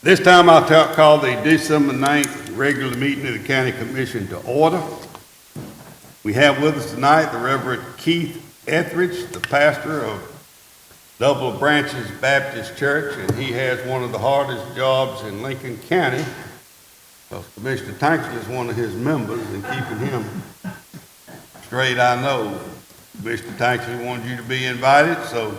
This time I'll call the December 9th regular meeting of the County Commission to order. We have with us tonight the Reverend Keith Etheridge, the pastor of Double Branches Baptist Church, and he has one of the hardest jobs in Lincoln County, because Commissioner Tanker is one of his members, and keeping him straight, I know. Commissioner Tanker wanted you to be invited, so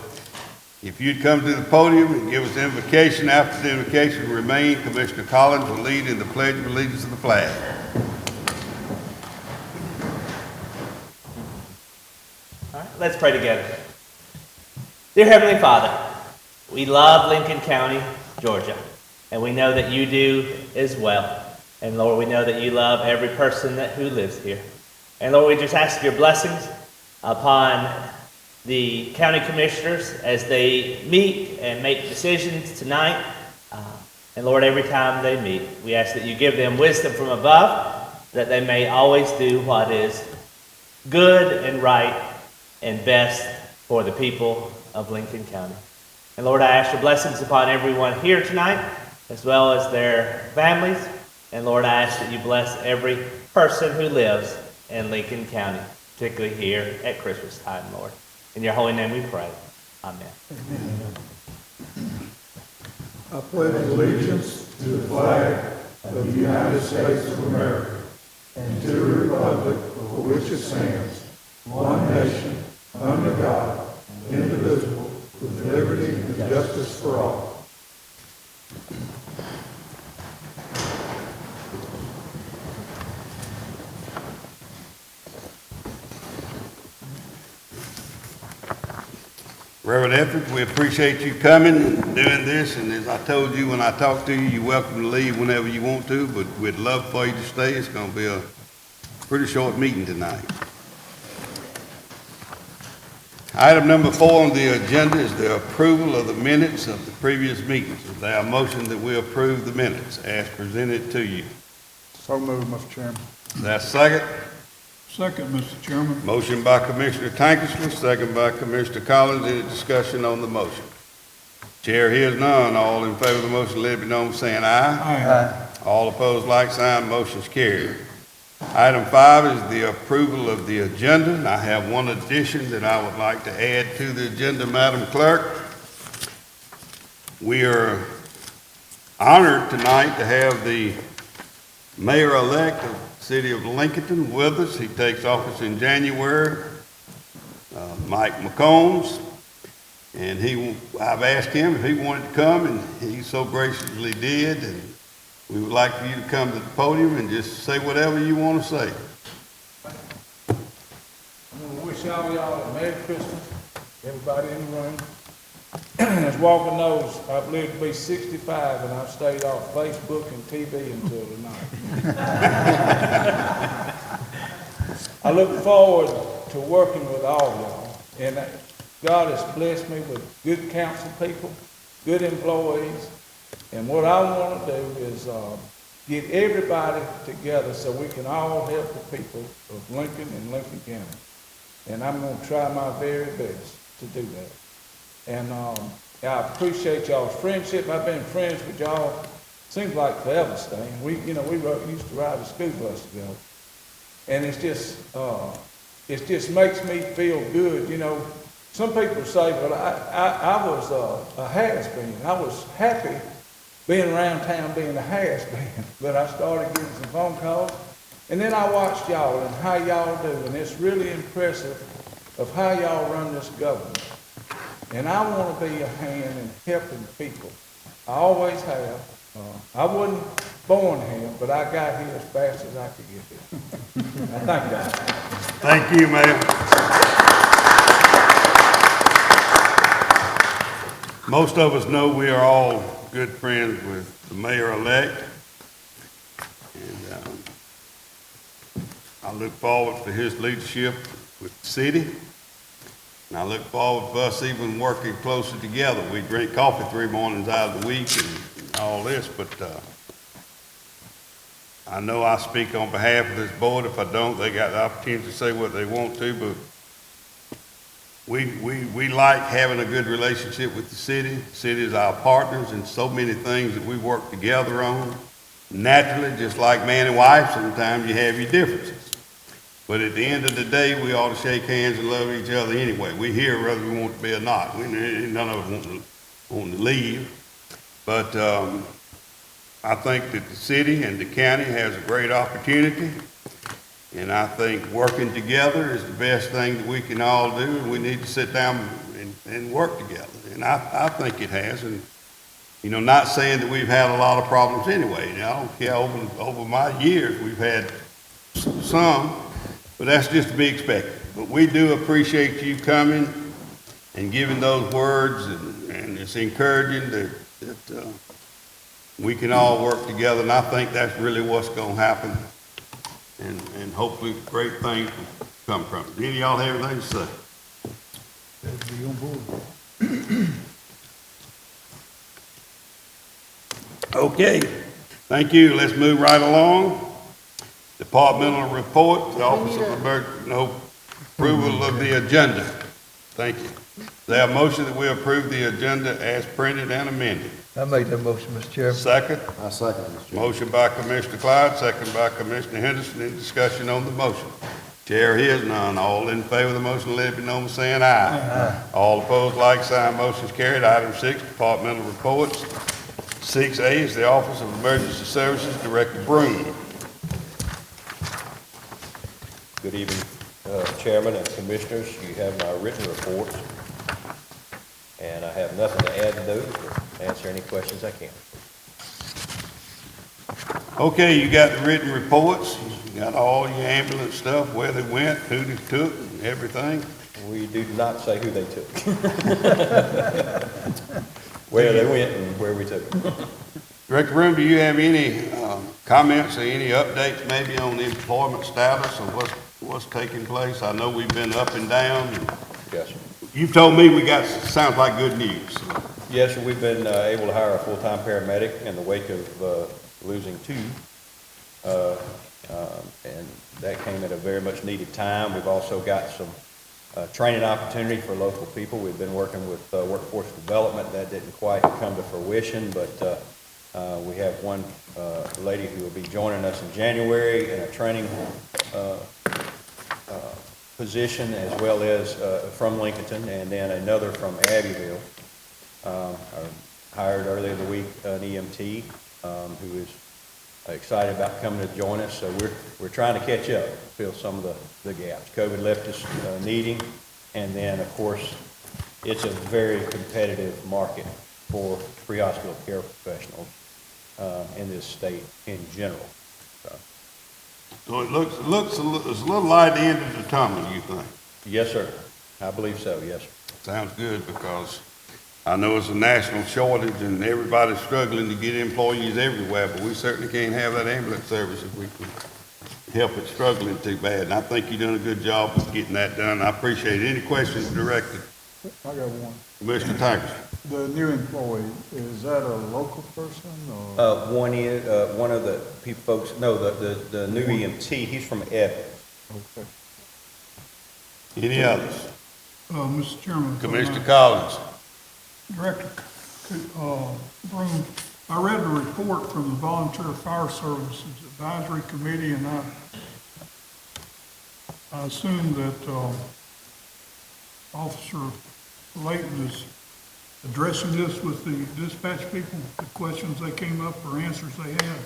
if you'd come to the podium and give us the invocation. After the invocation remain, Commissioner Collins will lead in the Pledge of Allegiance to the flag. All right, let's pray together. Dear Heavenly Father, we love Lincoln County, Georgia, and we know that you do as well. And Lord, we know that you love every person who lives here. And Lord, we just ask your blessings upon the county commissioners as they meet and make decisions tonight. And Lord, every time they meet, we ask that you give them wisdom from above, that they may always do what is good and right and best for the people of Lincoln County. And Lord, I ask your blessings upon everyone here tonight, as well as their families. And Lord, I ask that you bless every person who lives in Lincoln County, particularly here at Christmas time, Lord. In your holy name we pray. Amen. Amen. I pledge allegiance to the flag of the United States of America and to the republic for which it stands, one nation, under God, indivisible, with liberty and justice for all. Reverend Etheridge, we appreciate you coming and doing this, and as I told you when I talked to you, you're welcome to leave whenever you want to, but we'd love for you to stay. It's going to be a pretty short meeting tonight. Item number 4 on the agenda is the approval of the minutes of the previous meetings. Is there a motion that we approve the minutes as presented to you? So moved, Mr. Chairman. Is there a second? Second, Mr. Chairman. Motion by Commissioner Tankersley, second by Commissioner Collins. Any discussion on the motion? Chair hears none. All in favor of the motion, let it be known by saying aye. Aye. All opposed, like sign. Motion's carried. Item 5 is the approval of the agenda. And I have one addition that I would like to add to the agenda, Madam Clerk. We are honored tonight to have the mayor-elect of City of Lincoln with us. He takes office in January, Mike McCombs, and I've asked him if he wanted to come, and he so graciously did, and we would like for you to come to the podium and just say whatever you want to say. I want to wish all y'all a Merry Christmas, everybody in the room. As Walker knows, I've lived to be 65, and I've stayed off Facebook and TV until tonight. I look forward to working with all y'all, and God has blessed me with good council people, good employees, and what I want to do is get everybody together so we can all help the people of Lincoln and Lincoln County. And I'm going to try my very best to do that. And I appreciate y'all's friendship. I've been friends with y'all, seems like forever, Stan. We used to ride a school bus together. And it just makes me feel good. You know, some people say, well, I was a has-been. I was happy being around town being a has-been. But I started getting some phone calls. And then I watched y'all and how y'all do. And it's really impressive of how y'all run this government. And I want to be a hand in helping people. I always have. I wasn't born here, but I got here as fast as I could get here. I thank God. Thank you, Mayor. Most of us know we are all good friends with the mayor-elect. And I look forward to his leadership with the city. And I look forward to us even working closer together. We drink coffee 3 mornings out of the week and all this, but I know I speak on behalf of this board. If I don't, they got the opportunity to say what they want to, but we like having a good relationship with the city. The city is our partners in so many things that we work together on. Naturally, just like man and wife, sometimes you have your differences. But at the end of the day, we ought to shake hands and love each other anyway. We here whether we want to be or not. None of us want to leave. But I think that the city and the county has a great opportunity. And I think working together is the best thing that we can all do. And we need to sit down and work together. And I think it has. And, you know, not saying that we've had a lot of problems anyway. You know, yeah, over my years, we've had some. But that's just to be expected. But we do appreciate you coming and giving those words, and it's encouraging that we can all work together, and I think that's really what's going to happen, and hopefully great things will come from it. Any of y'all have anything to say? Be on board. Okay, thank you. Let's move right along. Departmental report, the Office of approval of the agenda. Thank you. Is there a motion that we approve the agenda as printed and amended? I make that motion, Mr. Chairman. Second? I second it, Mr. Chairman. Motion by Commissioner Clyde, second by Commissioner Henderson. Any discussion on the motion? Chair hears none. All in favor of the motion, let it be known by saying aye. Aye. All opposed, like sign. Motion's carried. Item 6, departmental reports. 6A is the Office of Emergency Services, Director Broom. Good evening, Chairman and Commissioners. You have my written reports, and I have nothing to add to those or answer any questions I can. Okay, you got the written reports. You got all your ambulance stuff, where they went, who they took, and everything. We do not say who they took. Where they went and where we took them. Director Broom, do you have any comments or any updates maybe on the employment status of what's taking place? I know we've been up and down. Yes, sir. You've told me we got, sounds like good news. Yes, sir. We've been able to hire a full-time paramedic in the wake of losing 2. And that came at a very much needed time. We've also got some training opportunity for local people. We've been working with workforce development. That didn't quite come to fruition, but we have one lady who will be joining us in January in a training position, as well as from Lincolnton, and then another from Abbeville. I hired earlier in the week an EMT who is excited about coming to join us. So we're trying to catch up, fill some of the gaps. COVID left us needing, and then of course it's a very competitive market for pre-hospital care professionals in this state in general. So it looks a little light at the end of the tunnel, you think? Yes, sir. I believe so. Yes, sir. Sounds good, because I know it's a national shortage and everybody's struggling to get employees everywhere, but we certainly can't have that ambulance service if we can help it struggling too bad. And I think you're doing a good job of getting that done. I appreciate it. Any questions directed? I got one. Commissioner Tiger. The new employee, is that a local person or? One of the folks, no, the new EMT, he's from Evans. Okay. Any others? Mr. Chairman. Commissioner Collins. Director Broom, I read the report from the Volunteer Fire Services Advisory Committee, and I assume that Officer Layton is addressing this with the dispatch people, the questions they came up or answers they had.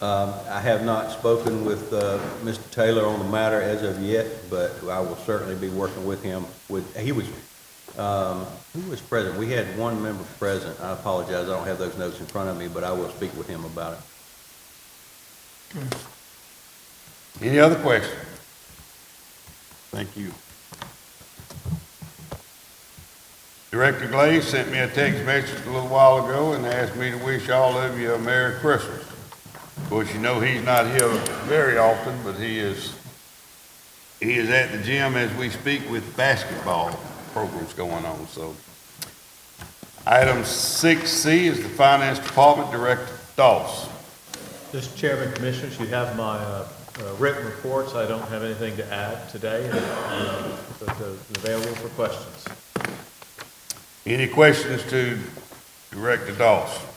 I have not spoken with Mr. Taylor on the matter as of yet, but I will certainly be working with him. Who was present? We had one member present. I apologize, I don't have those notes in front of me, but I will speak with him about it. Okay. Any other questions? Thank you. Director Glaze sent me a text message a little while ago and asked me to wish all of you a Merry Christmas. Of course, you know he's not here very often, but he is at the gym as we speak with basketball programs going on. So, item 6C is the Finance Department, Director Dawes. Mr. Chairman, Commissioners, you have my written reports, I don't have anything to add today, but available for questions. Any questions to Director Dawson?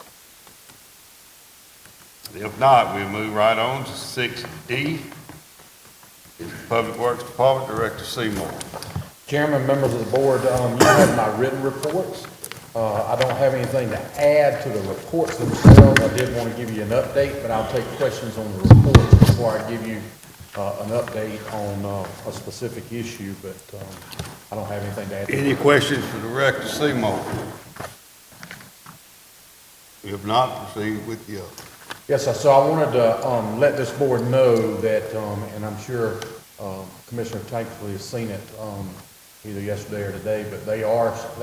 If not, we'll move right on to 6D. Is the Public Works Department, Director Seymour. Chairman, members of the board, you have my written reports. I don't have anything to add to the reports themselves. I did want to give you an update, but I'll take questions on the reports before I give you an update on a specific issue, but I don't have anything to add. Any questions for Director Seymour? If not, proceed with the other. Yes, sir. So I wanted to let this board know that, and I'm sure Commissioner Tankersley has seen it either yesterday or today, but they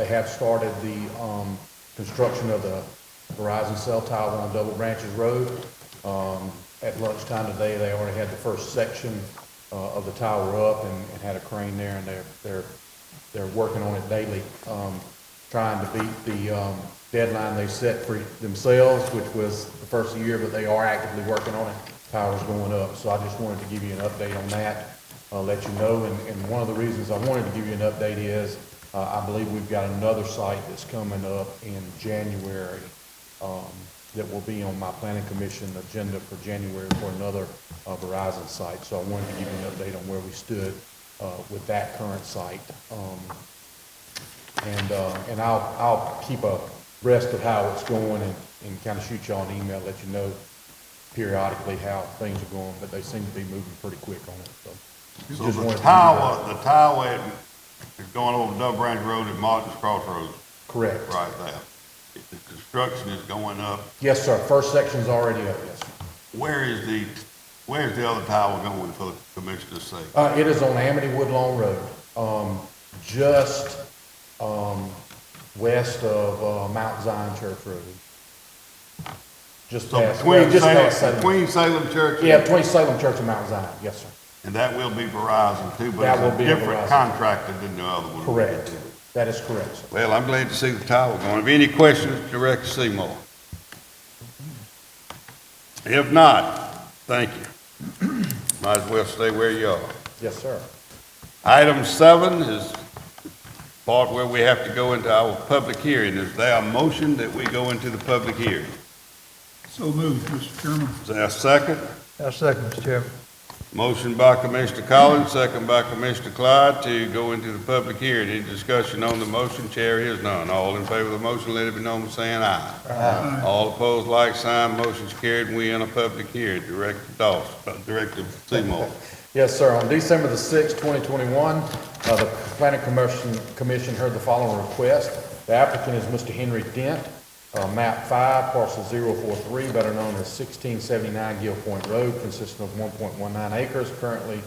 have started the construction of the Verizon cell tower on Double Branches Road. At lunchtime today, they already had the first section of the tower up and had a crane there, and they're working on it daily, trying to beat the deadline they set for themselves, which was the first of the year, but they are actively working on it. Power's going up, so I just wanted to give you an update on that. I'll let you know, and one of the reasons I wanted to give you an update is I believe we've got another site that's coming up in January that will be on my planning commission agenda for January for another Verizon site. So I wanted to give you an update on where we stood with that current site. And I'll keep abreast of how it's going and kind of shoot y'all an email, let you know periodically how things are going, but they seem to be moving pretty quick on it. So the tower is going over Double Branch Road at Martin's Crossroads. Correct. Right there. The construction is going up. Yes, sir. First section's already up, yes, sir. Where's the other tower going for the commissioner to say? It is on Amity Woodlawn Road, just west of Mount Zion Church Road. Just So past, between past Salem. between Salem Church Yeah, between Salem Church and Mount Zion, yes, sir. and that will be Verizon too, but That will it's a be a different Verizon. contractor than the other one. Correct. That is correct, sir. Well, I'm glad to see the tower going. Have any questions, Director Seymour? If not, thank you. Might as well stay where you are. Yes, sir. Item 7 is part where we have to go into our public hearing. Is there a motion that we go into the public hearing? So moved, Mr. Chairman. Is there a second? I'll second, Mr. Chairman. Motion by Commissioner Collins, second by Commissioner Clyde to go into the public hearing. Any discussion on the motion? Chair is none. All in favor of the motion, let it be known by saying aye. Aye. All opposed, like sign. Motion's carried, and we in a public hearing. Director Dawson, Director Seymour. Yes, sir. On December the 6th, 2021, the Planning Commission heard the following request. The applicant is Mr. Henry Dent, map 5, parcel 043, better known as 1679 Gill Point Road, consisting of 1.19 acres, currently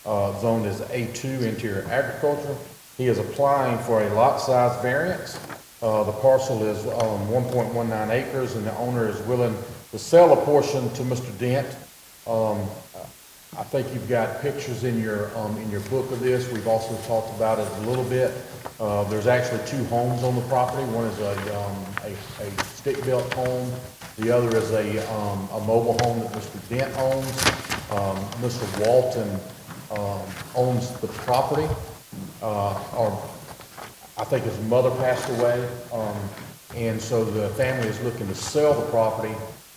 zoned as A2 interior agriculture. He is applying for a lot size variance. The parcel is 1.19 acres, and the owner is willing to sell a portion to Mr. Dent. I think you've got pictures in your book of this. We've also talked about it a little bit. There's actually 2 homes on the property. One is a stick-built home. The other is a mobile home that Mr. Dent owns. Mr. Walton owns the property. Or I think his mother passed away, and so the family is looking to sell the property,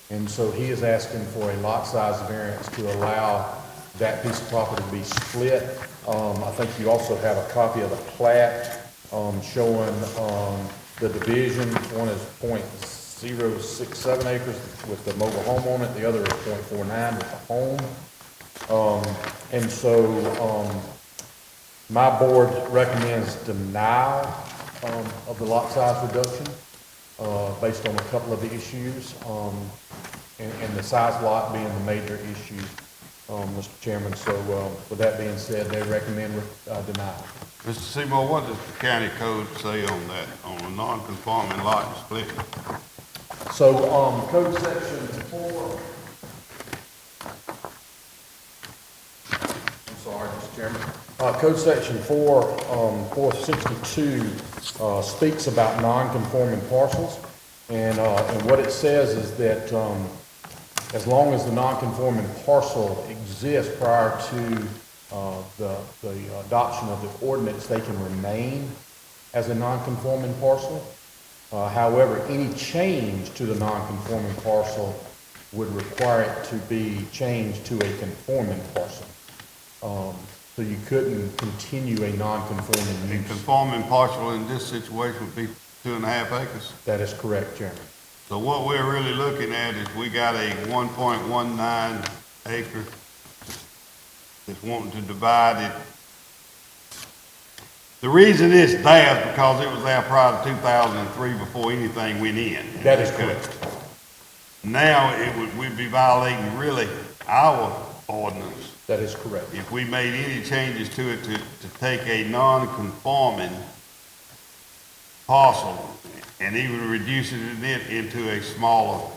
and so he is asking for a lot size variance to allow that piece of property to be split. I think you also have a copy of the plat showing the division. One is .067 acres with the mobile home on it. The other is .49 with the home. And so my board recommends denial of the lot size reduction based on a couple of the issues, and the size lot being the major issue, Mr. Chairman. So with that being said, they recommend denial. Mr. Seymour, what does the county code say on that, on a non-conforming lot split? So code section 4. I'm sorry, Mr. Chairman. Code section 462 speaks about non-conforming parcels, and what it says is that as long as the non-conforming parcel exists prior to the adoption of the ordinance, they can remain as a non-conforming parcel. However, any change to the non-conforming parcel would require it to be changed to a conforming parcel. So you couldn't continue a non-conforming The use. conforming parcel in this situation would be 2.5 acres. That is correct, Chairman. So what we're really looking at is we got a 1.19 acre that's wanting to divide it. The reason it's there is because it was there prior to 2003 before anything went in. That is correct. Now we'd be violating really our ordinance That is correct. if we made any changes to it to take a non-conforming parcel and even reducing it into a smaller lot.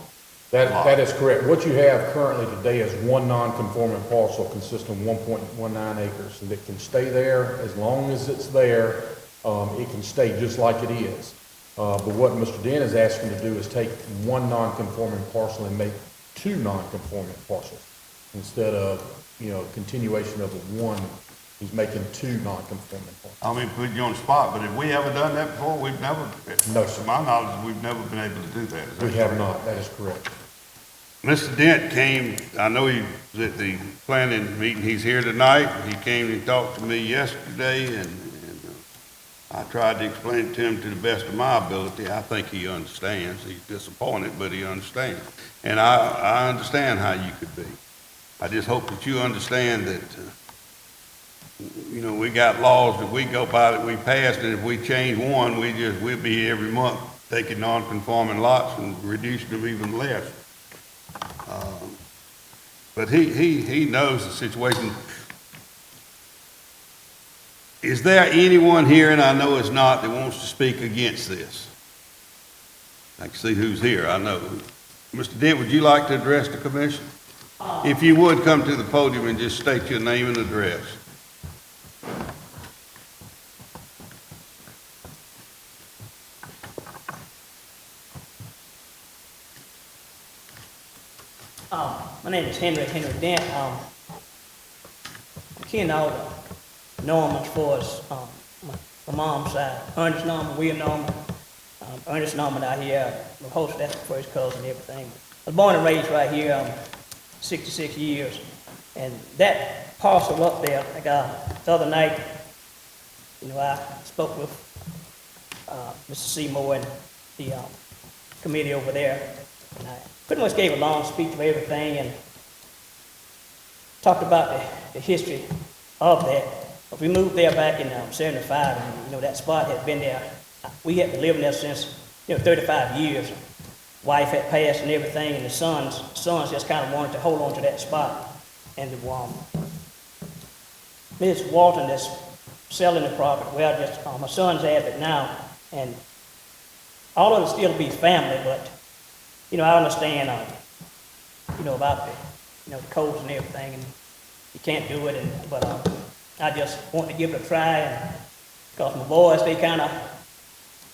That is correct. What you have currently today is one non-conforming parcel consisting of 1.19 acres, and it can stay there as long as it's there. It can stay just like it is. But what Mr. Dent is asking to do is take one non-conforming parcel and make two non-conforming parcels instead of, continuation of the one. He's making two non-conforming parcels. I mean, put you on the spot, but have we ever done that before? We've never, No, sir. to my knowledge, we've never been able to do that. Is that We have correct? not. That is correct. Mr. Dent came, I know he was at the planning meeting, he's here tonight. He came and talked to me yesterday, and I tried to explain it to him to the best of my ability. I think he understands. He's disappointed, but he understands. And I understand how you could be. I just hope that you understand that, we got laws that we go by that we passed, and if we change one, we'll be here every month taking non-conforming lots and reducing them even less. But he knows the situation. Is there anyone here, and I know it's not, that wants to speak against this? I can see who's here, I know. Mr. Dent, would you like to address the commission? If you would, come to the podium and just state your name and address. My name is Henry Dent. Ken all the Normans for us, my mom's side. Ernest Norman, William Norman, Ernest Norman out here, the host, that's the first cousin and everything. I was born and raised right here, 66 years. And that parcel up there, like the other night, I spoke with Mr. Seymour and the committee over there. And I pretty much gave a long speech of everything and talked about the history of that. If we moved there back in 75, and that spot had been there, we had been living there since 35 years. Wife had passed and everything, and the sons just kind of wanted to hold on to that spot. And Ms. Walton that's selling the property, well, just my son's have it now, and all of it still be family, but I understand, about the codes and everything, and you can't do it, but I just want to give it a try, and because my boys, they kind of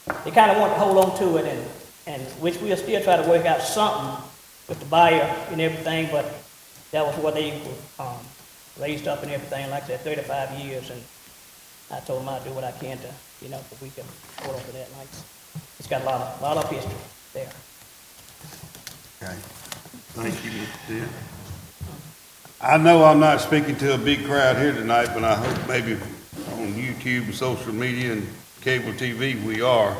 want to hold on to it, and which we'll still try to work out something with the buyer and everything, but that was what they were raised up and everything, like I said, 35 years, and I told them I'd do what I can to, if we can hold on to that, like, it's got a lot of history there. Okay. Thank you, Mr. Dent. I know I'm not speaking to a big crowd here tonight, but I hope maybe on YouTube and social media and cable TV we are.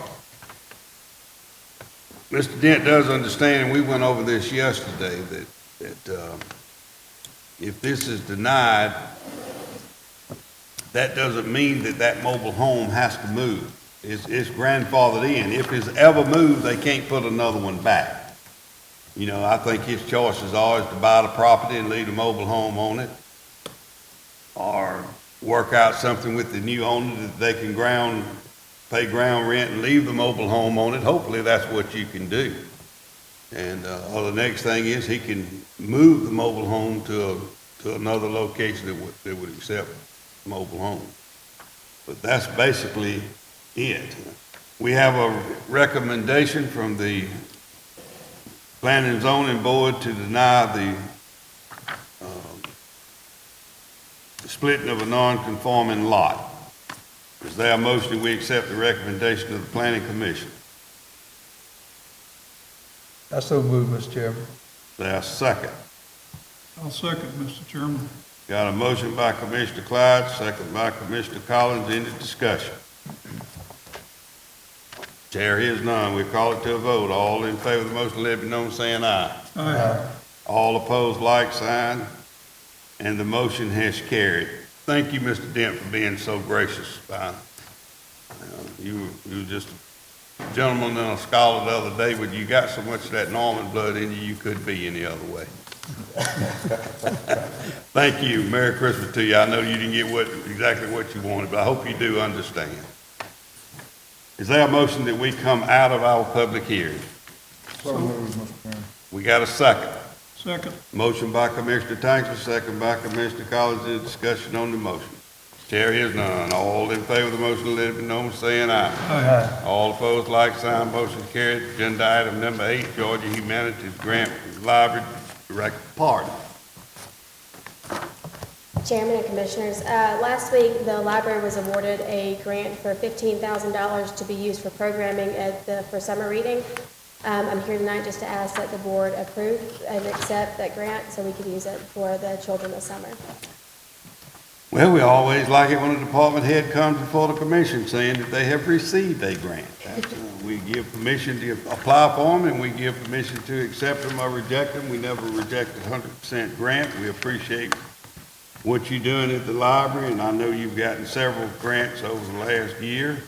Mr. Dent does understand, and we went over this yesterday, that if this is denied, that doesn't mean that mobile home has to move. It's grandfathered in. If it's ever moved, they can't put another one back. I think his choice is always to buy the property and leave the mobile home on it, or work out something with the new owner that they can pay ground rent and leave the mobile home on it. Hopefully that's what you can do. And the next thing is he can move the mobile home to another location that would accept mobile home. But that's basically it. We have a recommendation from the Planning and Zoning Board to deny the splitting of a non-conforming lot. Is there a motion we accept the recommendation of the Planning Commission? I so move, Mr. Chairman. Is there a second? I'll second, Mr. Chairman. Got a motion by Commissioner Clyde, second by Commissioner Collins. Any discussion? Chair hears none. We call it to a vote. All in favor of the motion, let it be known saying aye. Aye. All opposed, like sign. And the motion has carried. Thank you, Mr. Dent, for being so gracious. You were just a gentleman and a scholar the other day, but you got so much of that Norman blood in you, you couldn't be any other way. Thank you. Merry Christmas to you. I know you didn't get exactly what you wanted, but I hope you do understand. Is there a motion that we come out of our public hearing? So moved, Mr. Chairman. We got a second. Second. Motion by Commissioner Tanker, second by Commissioner Collins. Any discussion on the motion? Chair hears none. All in favor of the motion, let it be known saying aye. Aye. All opposed, like sign. Motion carried. Agenda item number 8, Georgia Humanities Grant Library Direct Pardon. Chairman and Commissioners, last week the library was awarded a grant for $15,000 to be used for programming for summer reading. I'm here tonight just to ask that the board approve and accept that grant so we can use it for the children this summer. Well, we always like it when a department head comes before the commission saying that they have received a grant. We give permission to apply for them, and we give permission to accept them or reject them. We never reject a 100% grant. We appreciate what you're doing at the library, and I know you've gotten several grants over the last year.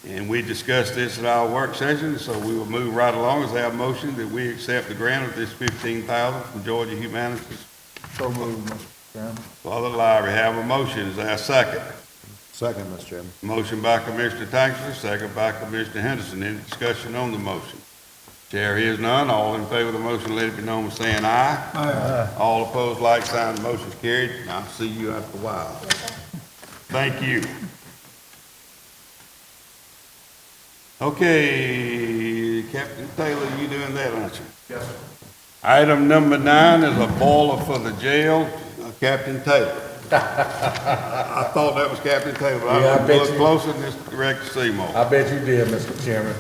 And we discussed this at our work session, so we will move right along. Is there a motion that we accept the grant of this $15,000 from Georgia Humanities So moved, Mr. Chairman. for the library? Have a motion. Is there a second? Second, Mr. Chairman. Motion by Commissioner Tanker, second by Commissioner Henderson. Any discussion on the motion? Chair hears none. All in favor of the motion, let it be known by saying aye. Aye. All opposed, like sign. Motion's carried. I'll see you after a while. Thank you. Okay, Captain Taylor, you doing that, aren't you? Yes, sir. Item number 9 is a boiler for the jail. Captain Taylor. I thought that was Captain Taylor, but Yeah, I I bet looked you- closer than this Director Seymour. I bet you did, Mr. Chairman.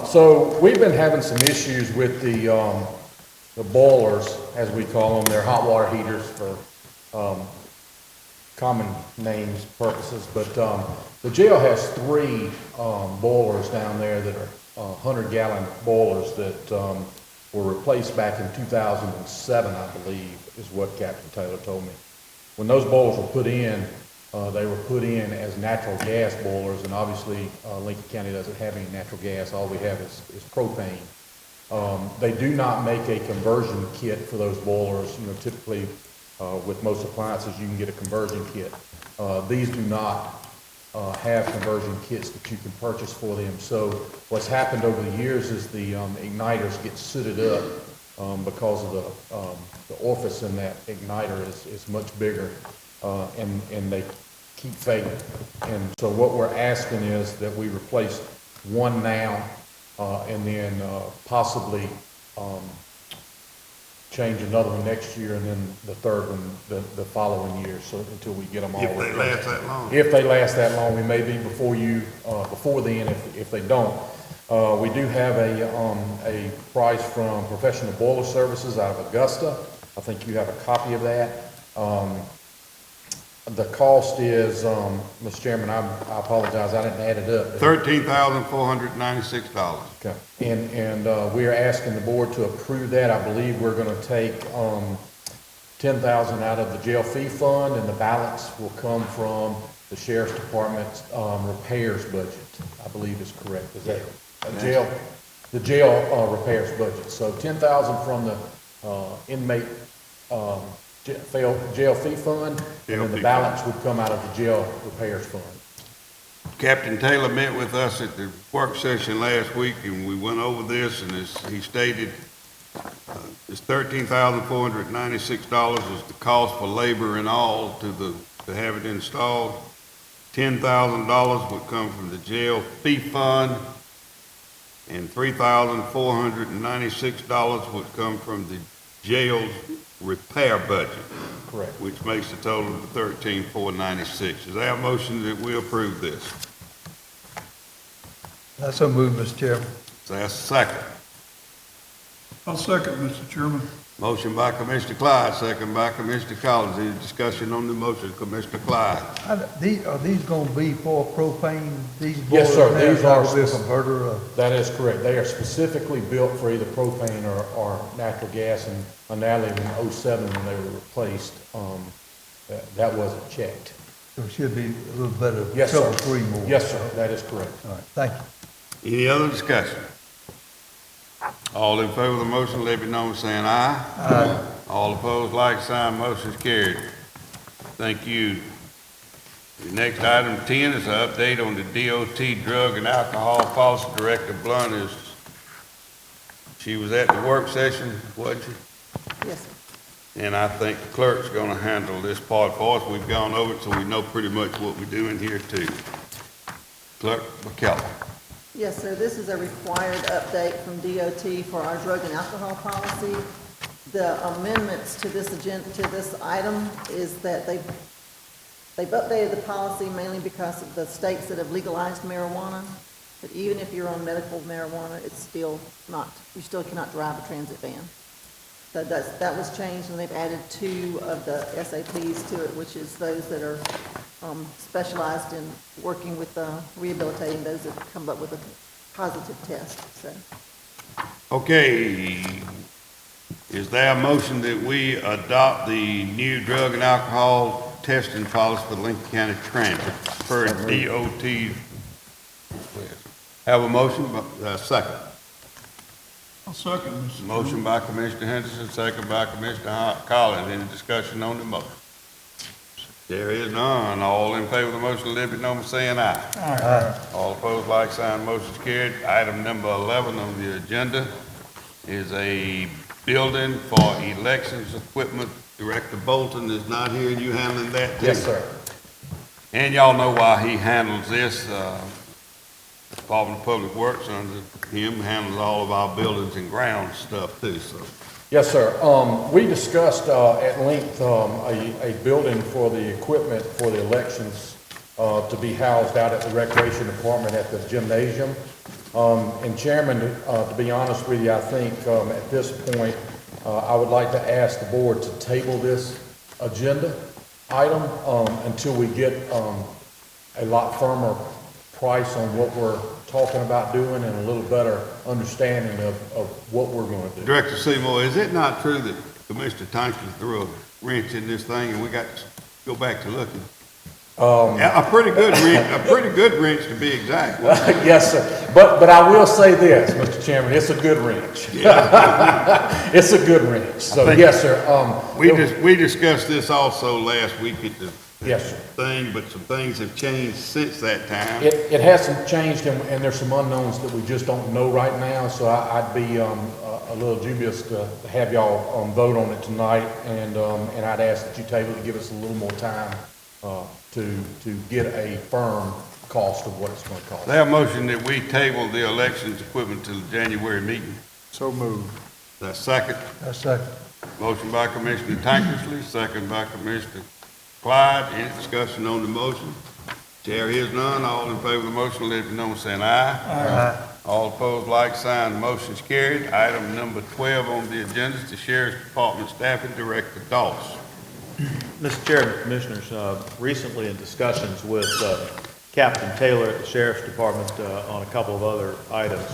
So we've been having some issues with the boilers, as we call them. They're hot water heaters for, common names purposes, but, the jail has 3, boilers down there that are, 100-gallon boilers that, were replaced back in 2007, I believe, is what Captain Taylor told me. When those boilers were put in, they were put in as natural gas boilers, and obviously, Lincoln County doesn't have any natural gas. All we have is propane. They do not make a conversion kit for those boilers. You know, typically, with most appliances, you can get a conversion kit. These do not have conversion kits that you can purchase for them. So what's happened over the years is the igniters get sooted up because of the orifice in that igniter is much bigger, and they keep fading. And so what we're asking is that we replace one now, and then possibly change another one next year, and then the third one the following year, so until we get them all. If they last that long. If they last that long, we may be before then if they don't. We do have a price from Professional Boiler Services out of Augusta. I think you have a copy of that. The cost is, Mr. Chairman, I apologize, I didn't add it up. $13,496. Okay. And we are asking the board to approve that. I believe we're going to take $10,000 out of the jail fee fund, and the balance will come from the sheriff's department's repairs budget, I believe is correct. Is that the jail repairs budget? So $10,000 from the inmate jail fee fund, and then the balance would come out of the jail repairs fund. Captain Taylor met with us at the work session last week, and we went over this, and as he stated, it's $13,496 is the cost for labor and all to have it installed. $10,000 would come from the jail fee fund, and $3,496 would come from the jail's repair budget. Correct. Which makes the total of $13,496. Is there a motion that we approve this? I so move, Mr. Chairman. Is there a second? I'll second, Mr. Chairman. Motion by Commissioner Clyde, second by Commissioner Collins. Any discussion on the motion, Commissioner Clyde? Are these gonna be for propane, these Yes, sir. boilers now, These are with specific. converter, That is correct. They are specifically built for either propane or natural gas, and undoubtedly in '07 when they were replaced, that wasn't checked. so it should be a little better, Yes, sir. trouble-free more. Yes, sir, that is correct. All right, thank you. Any other discussion? All in favor of the motion, let me know by saying aye. Aye. All opposed, like sign, motion's carried. Thank you. The next item 10 is an update on the DOT drug and alcohol policy. Director Blunt she was at the work session, wasn't she? Yes, sir. And I think the clerk's gonna handle this part for us. We've gone over it, so we know pretty much what we're doing here too. Clerk McKellar. Yes, sir. This is a required update from DOT for our drug and alcohol policy. The amendments to this agenda, to this item, is that they've updated the policy mainly because of the states that have legalized marijuana. But even if you're on medical marijuana, it's still not, you still cannot drive a transit van. So that was changed, and they've added 2 of the SAPs to it, which is those that are specialized in working with rehabilitating those that come up with a positive test. So, Okay, is there a motion that we adopt the new drug and alcohol testing policy for Lincoln County Transit per DOT? Have a motion, second. I'll second, Mr. Chairman. Motion by Commissioner Henderson, second by Commissioner Collins. Any discussion on the motion? There is none. All in favor of the motion, let it know by saying aye. Aye. All opposed, like sign, motion's carried. Item number 11 on the agenda is a building for elections equipment. Director Bolton is not here, and you handling that too? Yes, sir. And y'all know why he handles this. Department of Public Works under him handles all of our buildings and grounds stuff too, so. Yes, sir. We discussed at length a building for the equipment for the elections to be housed out at the Recreation Department at the gymnasium. And Chairman, to be honest with you, I think at this point, I would like to ask the board to table this agenda item until we get a lot firmer price on what we're talking about doing and a little better understanding of what we're going to do. Director Seymour, is it not true that Commissioner Tanker threw a wrench in this thing and we got to go back to looking? A pretty good wrench to be exact. Yes, sir. But I will say this, Mr. Chairman, it's a good wrench. It's a good wrench. So, yes, sir. We discussed this also last week at the Yes, sir. thing, but some things have changed since that time. It hasn't changed, and there's some unknowns that we just don't know right now, so I'd be a little dubious to have y'all vote on it tonight, and I'd ask that you table to give us a little more time to get a firm cost of what it's going to cost. They have a motion that we table the elections equipment to the January meeting. So moved. That's second. That's second. Motion by Commissioner Tankersley, second by Commissioner Clyde. Any discussion on the motion? There is none. All in favor of the motion, let it be known by saying aye. Aye. All opposed, like sign. Motion's carried. Item number 12 on the agenda is the Sheriff's Department Staffing Director Dawes. Mr. Chairman, Commissioners, recently in discussions with Captain Taylor at the Sheriff's Department on a couple of other items,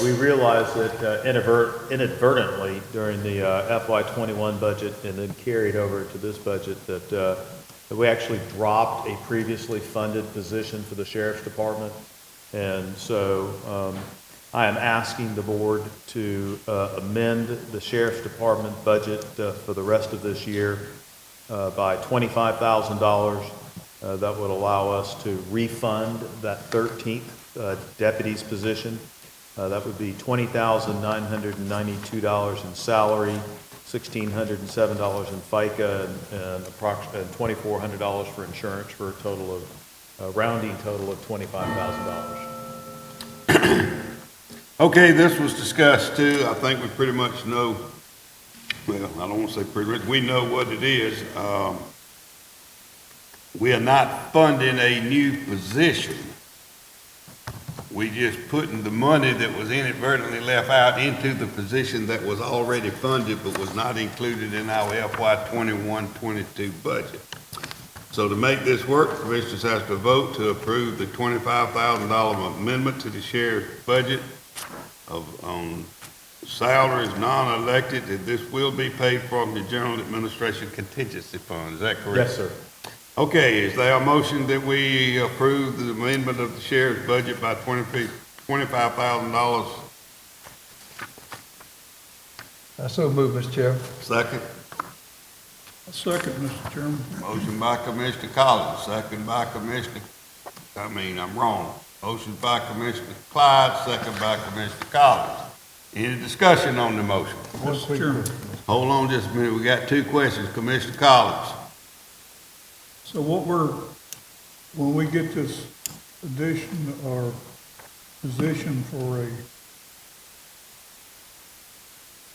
we realized that inadvertently during the FY21 budget and then carried over to this budget that we actually dropped a previously funded position for the Sheriff's Department. And so I am asking the board to amend the Sheriff's Department budget for the rest of this year by $25,000. That would allow us to refund that 13th deputy's position. That would be $20,992 in salary, $1,607 in FICA, and $2,400 for insurance, for a total of rounding total of $25,000. Okay, this was discussed too. I think we pretty much know, well, I don't want to say pretty much, we know what it is. We are not funding a new position. We just putting the money that was inadvertently left out into the position that was already funded but was not included in our FY 21-22 budget. So to make this work, commissioners have to vote to approve the $25,000 amendment to the sheriff's budget on salaries non-elected, that this will be paid from the general administration contingency fund. Is that correct? Yes, sir. Okay, is there a motion that we approve the amendment of the sheriff's budget by $25,000? I so move, Mr. Chairman. Second. Second, Mr. Chairman. Motion by Commissioner Collins, second by Commissioner, I'm wrong. Motion by Commissioner Clyde, second by Commissioner Collins. Any discussion on the motion? Mr. Chairman. Hold on just a minute, we got two questions. Commissioner Collins. So when we get this addition or position for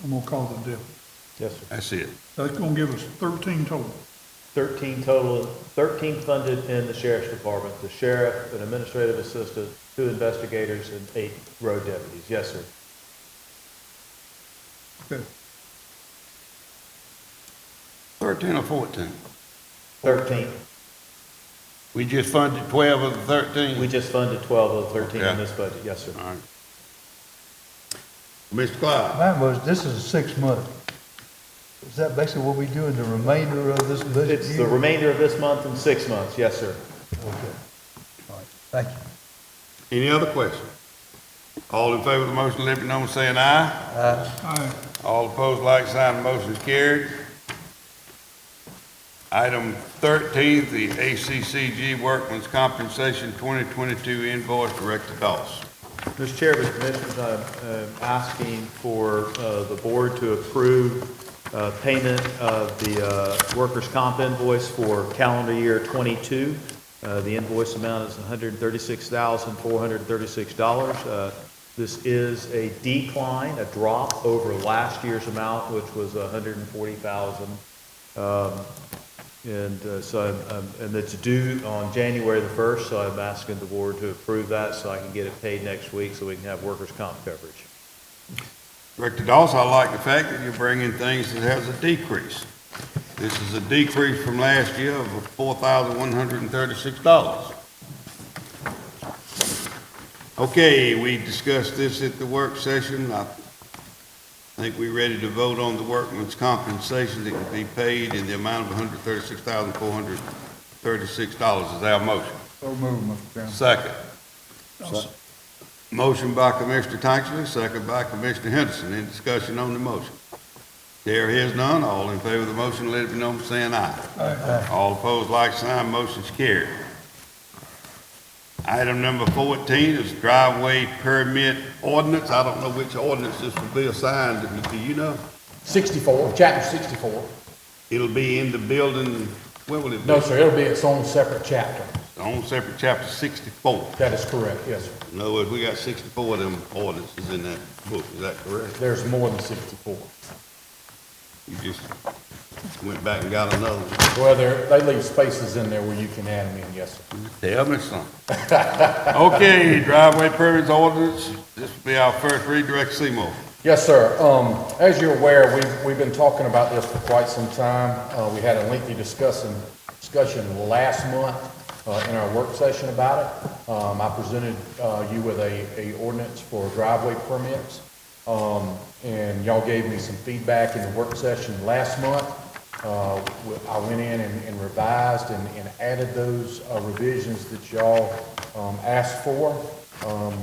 I'm gonna call it a deputy, Yes, sir. That's it. that's gonna give us 13 total. 13 total, 13 funded in the sheriff's department, the sheriff, an administrative assistant, 2 investigators, and 8 road deputies. Yes, sir. Okay. 13 or 14? 13. We just funded 12 of the 13? We just funded 12 of the 13 in Okay. this budget. Yes, sir. All right. Mr. Clyde? Mine was, this is a 6-month. Is that basically what we do in the remainder of this budget It's year? the remainder of this month and 6 months. Yes, sir. Okay. All right, thank you. Any other questions? All in favor of the motion, let me know by saying aye. Aye. All opposed, like sign, motion is carried. Item 13, the ACCG Workman's Compensation 2022 invoice, Director Dawes. Mr. Chairman, Commissioners, I'm asking for the board to approve payment of the workers' comp invoice for calendar year '22. The invoice amount is $136,436. This is a decline, a drop over last year's amount, which was $140,000. And it's due on January the 1st, so I'm asking the board to approve that so I can get it paid next week so we can have workers' comp coverage. Director Dawes, I like the fact that you're bringing things that has a decrease. This is a decrease from last year of $4,136. Okay, we discussed this at the work session. I think we're ready to vote on the workman's compensation that can be paid in the amount of $136,436. Is that a motion? So move, Mr. Chairman. Second. Motion by Commissioner Tankersley, second by Commissioner Henderson. Any discussion on the motion? There is none. All in favor of the motion, let it be known by saying aye. Aye. All opposed, like sign, motion's carried. Item number 14 is driveway permit ordinance. I don't know which ordinance this will be assigned. Do you know? 64, chapter 64. It'll be in the building, where will it be? No, sir, it'll be its own separate chapter. On separate chapter 64. That is correct, yes, sir. In other words, we got 64 of them ordinances in that book. Is that correct? There's more than 64. You just went back and got another one. Well, they leave spaces in there where you can add them in, yes, sir. Tell me something. Okay, driveway permits ordinance. This will be our first read, Director Seymour. Yes, sir. As you're aware, we've been talking about this for quite some time. We had a lengthy discussion last month in our work session about it. I presented you with a ordinance for driveway permits, and y'all gave me some feedback in the work session last month. I went in and revised and added those revisions that y'all asked for.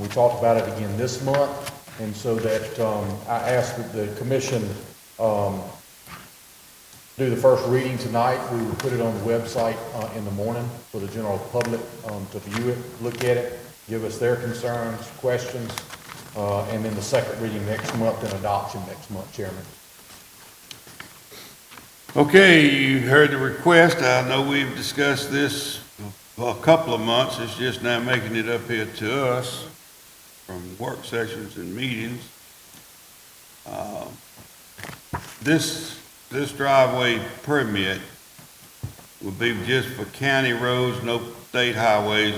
We talked about it again this month, and so that I asked that the commission do the first reading tonight. We will put it on the website in the morning for the general public to view it, look at it, give us their concerns, questions, and then the second reading next month and adoption next month, Chairman. Okay, you heard the request. I know we've discussed this for a couple of months. It's just now making it up here to us. from work sessions and meetings. This driveway permit will be just for county roads, no state highways,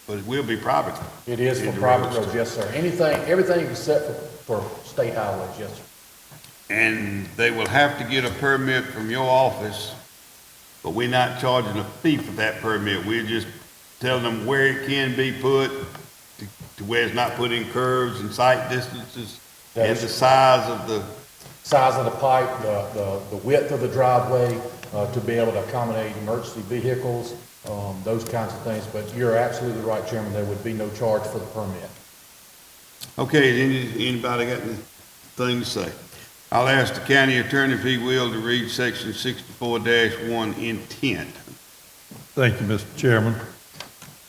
but it will be private. It is for private roads, yes, sir. Everything except for state highways, yes, sir. And they will have to get a permit from your office, but we're not charging a fee for that permit. We're just telling them where it can be put, to where it's not put in curves and sight distances, and the size of the Pipe, the width of the driveway, to be able to accommodate emergency vehicles, those kinds of things. But you're absolutely right, Chairman, there would be no charge for the permit. Okay, anybody got anything to say? I'll ask the county attorney, if he will, to read section 64-1 intent. Thank you, Mr. Chairman.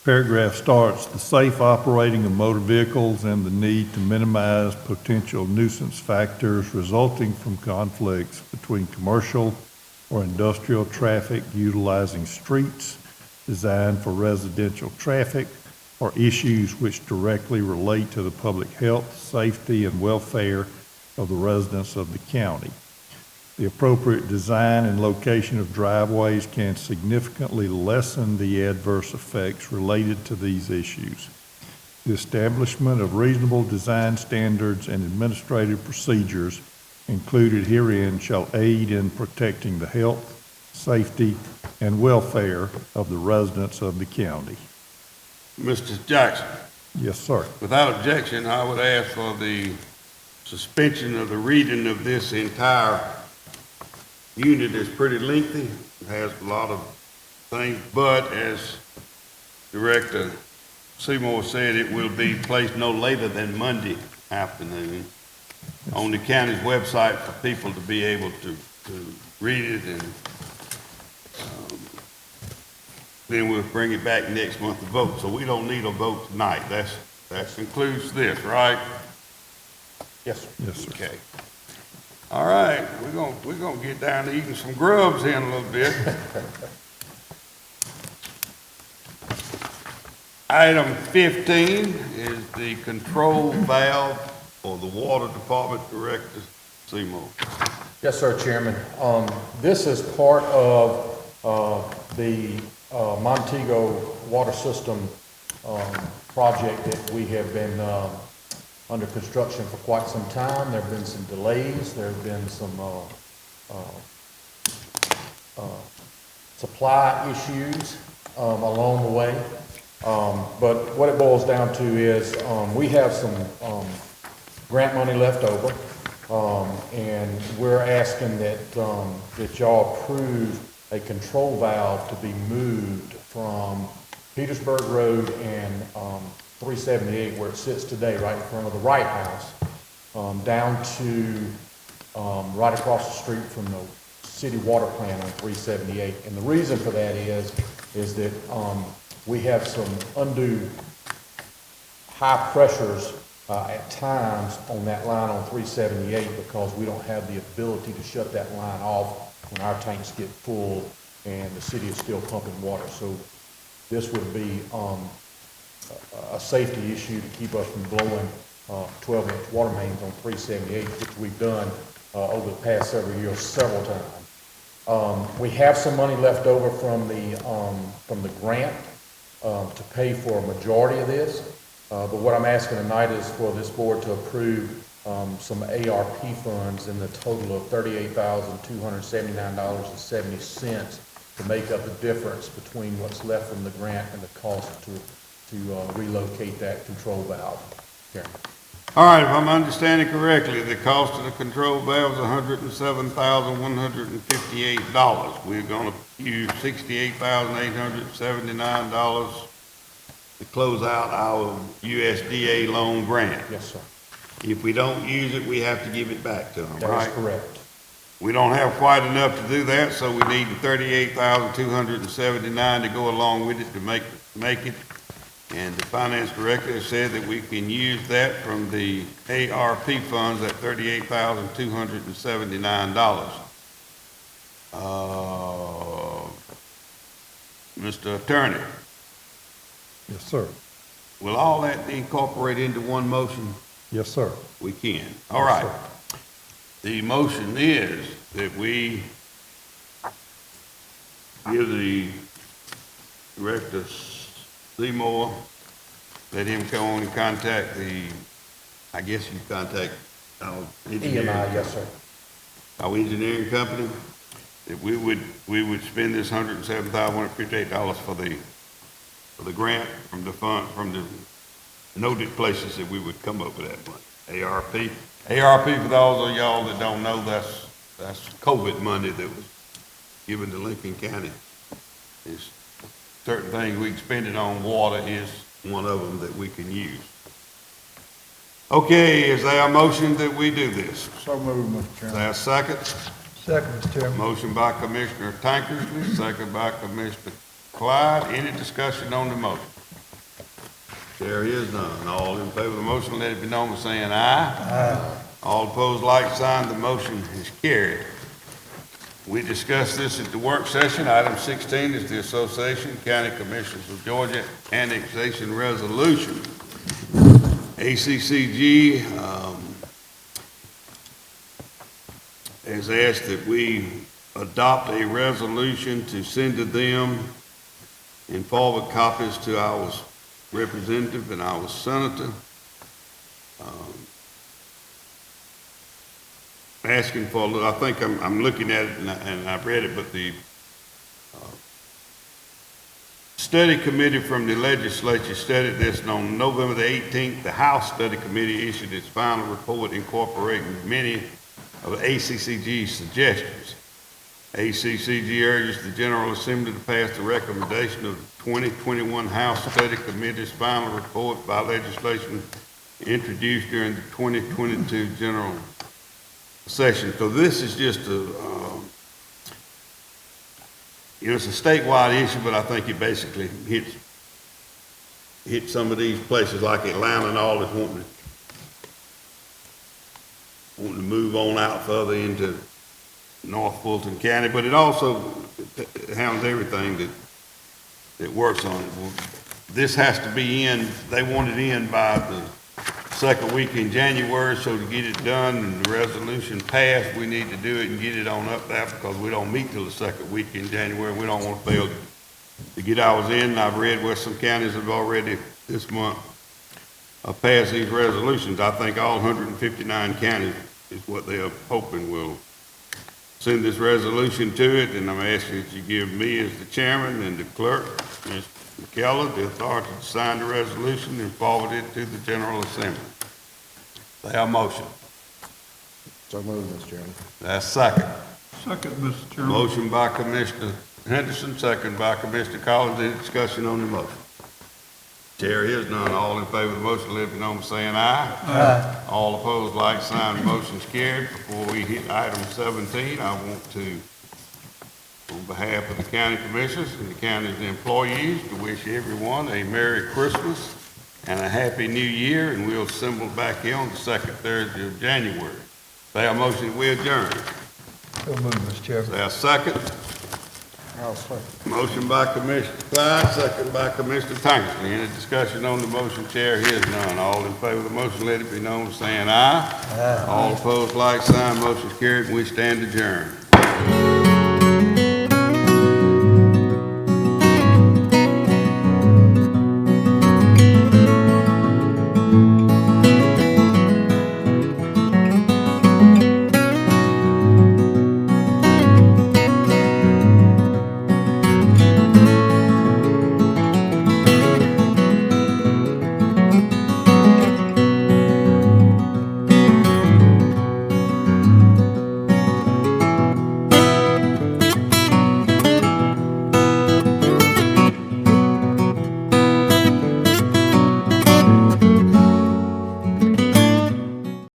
Paragraph starts, the safe operating of motor vehicles and the need to minimize potential nuisance factors resulting from conflicts between commercial or industrial traffic utilizing streets designed for residential traffic or issues which directly relate to the public health, safety, and welfare of the residents of the county. The appropriate design and location of driveways can significantly lessen the adverse effects related to these issues. The establishment of reasonable design standards and administrative procedures included herein shall aid in protecting the health, safety, and welfare of the residents of the county. Mr. Jackson, Yes, sir. without objection, I would ask for the suspension of the reading of this entire unit. Is pretty lengthy, it has a lot of things, but as Director Seymour said, it will be placed no later than Monday afternoon on the county's website for people to be able to read it, and then we'll bring it back next month to vote. So we don't need a vote tonight. That concludes this, right? Yes, sir. Yes, sir. Okay. All right, we're gonna get down to eating some grubs in a little bit. Item 15 is the control valve for the Water Department. Director Seymour. Yes, sir, Chairman. This is part of the Montego Water System project that we have been under construction for quite some time. There have been some delays. There have been some supply issues along the way. But what it boils down to is we have some grant money left over, and we're asking that that y'all approve a control valve to be moved from Petersburg Road and 378, where it sits today, right in front of the Wright House, down to right across the street from the city water plant on 378. And the reason for that is that we have some undue high pressures at times on that line on 378 because we don't have the ability to shut that line off when our tanks get full and the city is still pumping water. So this would be a safety issue to keep us from blowing 12-inch water mains on 378, which we've done over the past several years several times. We have some money left over from the grant to pay for a majority of this, but what I'm asking tonight is for this board to approve some ARP funds in the total of $38,279.70 to make up the difference between what's left from the grant and the cost to relocate that control valve. Chairman. All right, if I'm understanding correctly, the cost of the control valve is $107,158. We're gonna use $68,879 to close out our USDA loan grant. Yes, sir. If we don't use it, we have to give it back to them, That right? is correct. We don't have quite enough to do that, so we need $38,279 to go along with it to make it. And the finance director has said that we can use that from the ARP funds at $38,279. Mr. Attorney, Yes, sir. will all that incorporate into one motion? Yes, sir. We can. All right. The motion is that we give the Director Seymour, let him come on and contact I guess you contact our engineering. EMI, yes, sir. Our engineering company, that we would spend this $107,158 for the grant from the fund, from the noted places that we would come up with that money. ARP, for those of y'all that don't know, that's COVID money that was given to Lincoln County. It's certain things we can spend it on. Water is one of them that we can use. Okay, is there a motion that we do this? So moved, Mr. Is Chairman. there a second? Second, Mr. Chairman. Motion by Commissioner Tankersley, second by Commissioner Clyde. Any discussion on the motion? There is none. All in favor of the motion, let it be known by saying aye. Aye. All opposed, like sign. The motion is carried. We discussed this at the work session. Item 16 is the Association County Commissioners of Georgia Annexation Resolution. ACCG has asked that we adopt a resolution to send to them and forward copies to our representative and our senator, asking for, I think I'm looking at it and I've read it, but the study committee from the legislature studied this, and on November the 18th, the House Study Committee issued its final report incorporating many of ACCG's suggestions. ACCG urges the General Assembly to pass the recommendation of the 2021 House Study Committee's final report by legislation introduced during the 2022 General Session. So this is just it's a statewide issue, but I think it basically hits some of these places like Atlanta and all that's wanting to move on out further into North Fulton County, but it also handles everything that works on it. Well, this has to be in, they want it in by the second week in January, so to get it done and the resolution passed, we need to do it and get it on up there because we don't meet till the second week in January. We don't want to fail to get ours in. I've read where some counties have already this month passed these resolutions. I think all 159 counties is what they're hoping will send this resolution to it, and I'm asking that you give me as the chairman and the clerk, Ms. McKellar, the authority to sign the resolution and forward it to the General Assembly. They have a motion. So moved, Mr. Chairman. That's second. Second, Mr. Chairman. Motion by Commissioner Henderson, second by Commissioner Collins. Any discussion on the motion? Chair is none. All in favor of the motion, let it be known by saying aye. Aye. All opposed, like sign. Motion's carried. Before we hit item 17, I want to, on behalf of the county commissioners and the county's employees, to wish everyone a Merry Christmas and a Happy New Year, and we'll assemble back here on the second Thursday of January. Say a motion, we adjourn. So moved, Mr. Chairman. Say a second. I'll second. Motion by Commissioner Clyde, second by Commissioner Tankersley. Any discussion on the motion? Chair hears none. All in favor of the motion, let it be known saying aye. Aye. All opposed, like sign. Motion's carried, and we stand adjourned.